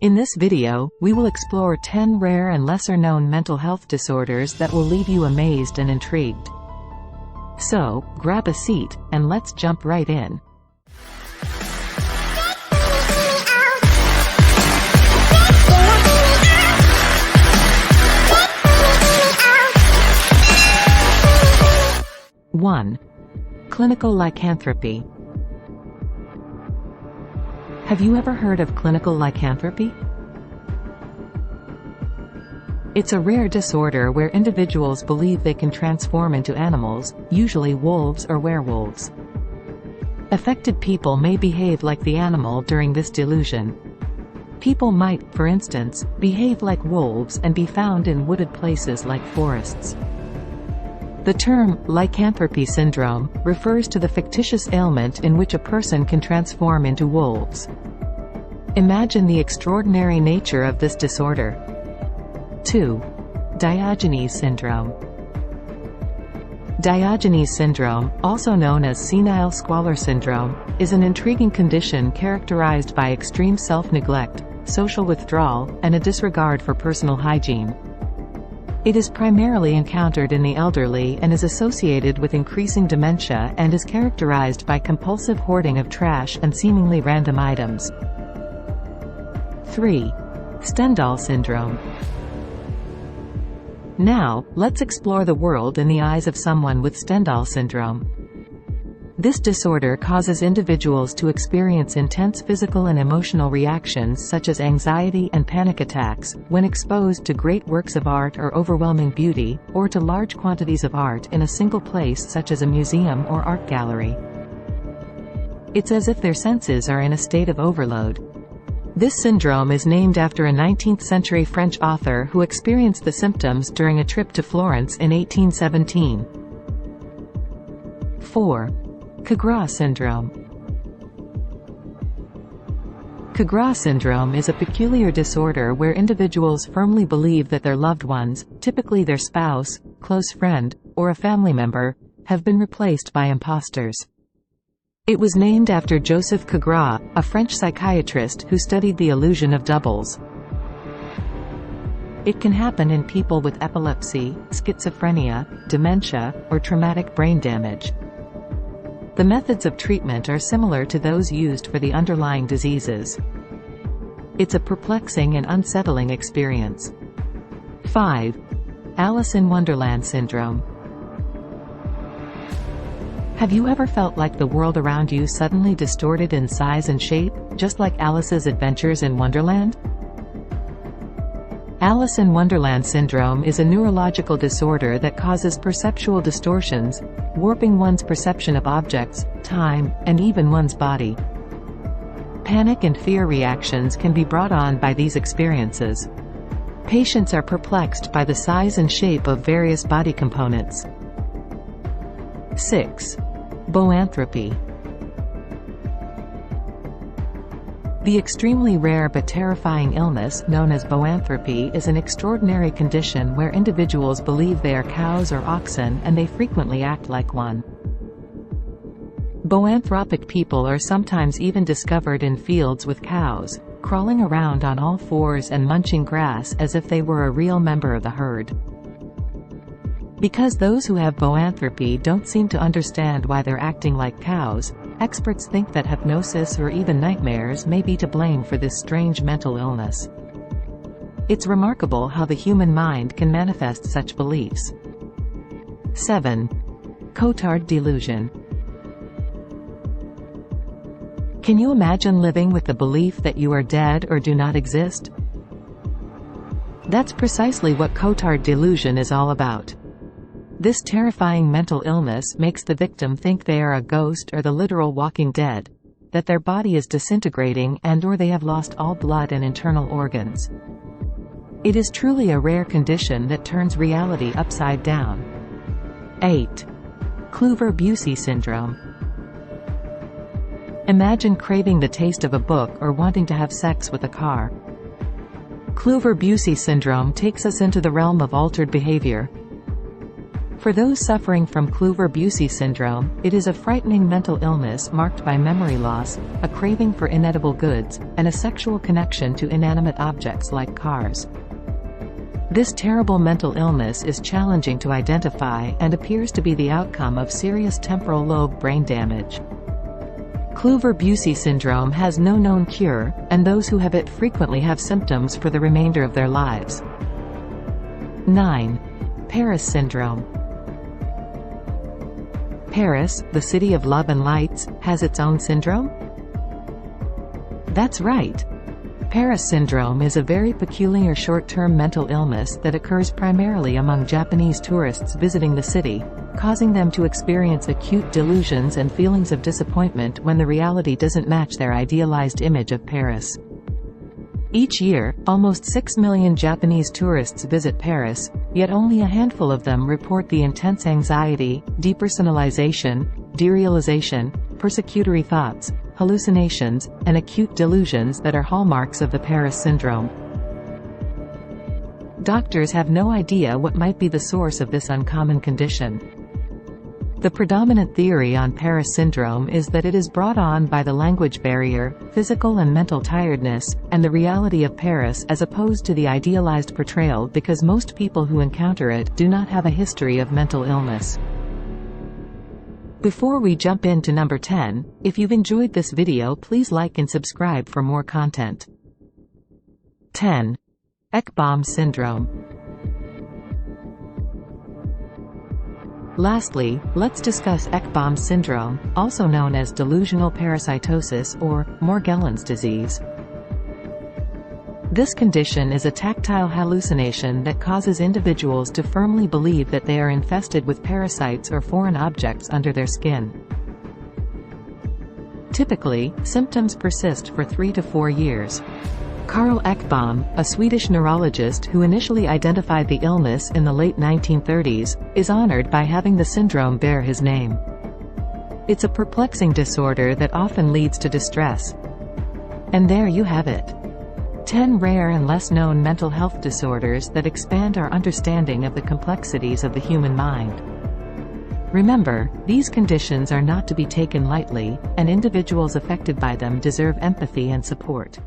In this video, we will explore 10 rare and lesser-known mental health disorders that will leave you amazed and intrigued. So, grab a seat, and let's jump right in. One. Clinical lycanthropy. Have you ever heard of clinical lycanthropy? It's a rare disorder where individuals believe they can transform into animals, usually wolves or werewolves. Affected people may behave like the animal during this delusion. People might, for instance, behave like wolves and be found in wooded places like forests. The term, lycanthropy syndrome, refers to the fictitious ailment in which a person can transform into wolves. Imagine the extraordinary nature of this disorder. 2. Diogenes syndrome. Diogenes syndrome, also known as senile squalor syndrome, is an intriguing condition characterized by extreme self-neglect, social withdrawal, and a disregard for personal hygiene. It is primarily encountered in the elderly and is associated with increasing dementia and is characterized by compulsive hoarding of trash and seemingly random items. 3. Stendhal syndrome. Now, let's explore the world in the eyes of someone with Stendhal syndrome. This disorder causes individuals to experience intense physical and emotional reactions such as anxiety and panic attacks, when exposed to great works of art or overwhelming beauty, or to large quantities of art in a single place such as a museum or art gallery. It's as if their senses are in a state of overload. This syndrome is named after a 19th-century French author who experienced the symptoms during a trip to Florence in 1817. 4. Capgras syndrome. Capgras syndrome is a peculiar disorder where individuals firmly believe that their loved ones, typically their spouse, close friend, or a family member, have been replaced by imposters. It was named after Joseph Capgras, a French psychiatrist who studied the illusion of doubles. It can happen in people with epilepsy, schizophrenia, dementia, or traumatic brain damage. The methods of treatment are similar to those used for the underlying diseases. It's a perplexing and unsettling experience. 5. Alice in Wonderland Syndrome. Have you ever felt like the world around you suddenly distorted in size and shape, just like Alice's adventures in Wonderland? Alice in Wonderland syndrome is a neurological disorder that causes perceptual distortions, warping one's perception of objects, time, and even one's body. Panic and fear reactions can be brought on by these experiences. Patients are perplexed by the size and shape of various body components. 6. Boanthropy. The extremely rare but terrifying illness known as boanthropy is an extraordinary condition where individuals believe they are cows or oxen and they frequently act like one. Boanthropic people are sometimes even discovered in fields with cows, crawling around on all fours and munching grass as if they were a real member of the herd. Because those who have boanthropy don't seem to understand why they're acting like cows, experts think that hypnosis or even nightmares may be to blame for this strange mental illness. It's remarkable how the human mind can manifest such beliefs. 7. Cotard delusion. Can you imagine living with the belief that you are dead or do not exist? That's precisely what Cotard delusion is all about. This terrifying mental illness makes the victim think they are a ghost or the literal walking dead, that their body is disintegrating and/or they have lost all blood and internal organs. It is truly a rare condition that turns reality upside down. 8. Kluver-Bucy syndrome. Imagine craving the taste of a book or wanting to have sex with a car. Kluver-Bucy syndrome takes us into the realm of altered behavior. For those suffering from Kluver-Bucy syndrome, it is a frightening mental illness marked by memory loss, a craving for inedible goods, and a sexual connection to inanimate objects like cars. This terrible mental illness is challenging to identify and appears to be the outcome of serious temporal lobe brain damage. Kluver-Bucy syndrome has no known cure, and those who have it frequently have symptoms for the remainder of their lives. 9. Paris syndrome. Paris, the city of love and lights, has its own syndrome? That's right. Paris syndrome is a very peculiar short-term mental illness that occurs primarily among Japanese tourists visiting the city, causing them to experience acute delusions and feelings of disappointment when the reality doesn't match their idealized image of Paris. Each year, almost 6 million Japanese tourists visit Paris, yet only a handful of them report the intense anxiety, depersonalization, derealization, persecutory thoughts, hallucinations, and acute delusions that are hallmarks of the Paris syndrome. Doctors have no idea what might be the source of this uncommon condition. The predominant theory on Paris syndrome is that it is brought on by the language barrier, physical and mental tiredness, and the reality of Paris as opposed to the idealized portrayal, because most people who encounter it do not have a history of mental illness. Before we jump into number 10, if you've enjoyed this video, please like and subscribe for more content. 10. Epub syndrome. Lastly, let's discuss Epub syndrome, also known as delusional parasitosis or Morgellons disease. This condition is a tactile hallucination that causes individuals to firmly believe that they are infested with parasites or foreign objects under their skin. Typically, symptoms persist for 3 to 4 years. Carl Epub, a Swedish neurologist who initially identified the illness in the late 1930s, is honored by having the syndrome bear his name. It's a perplexing disorder that often leads to distress. And there you have it. 10 rare and less known mental health disorders that expand our understanding of the complexities of the human mind. Remember, these conditions are not to be taken lightly, and individuals affected by them deserve empathy and support.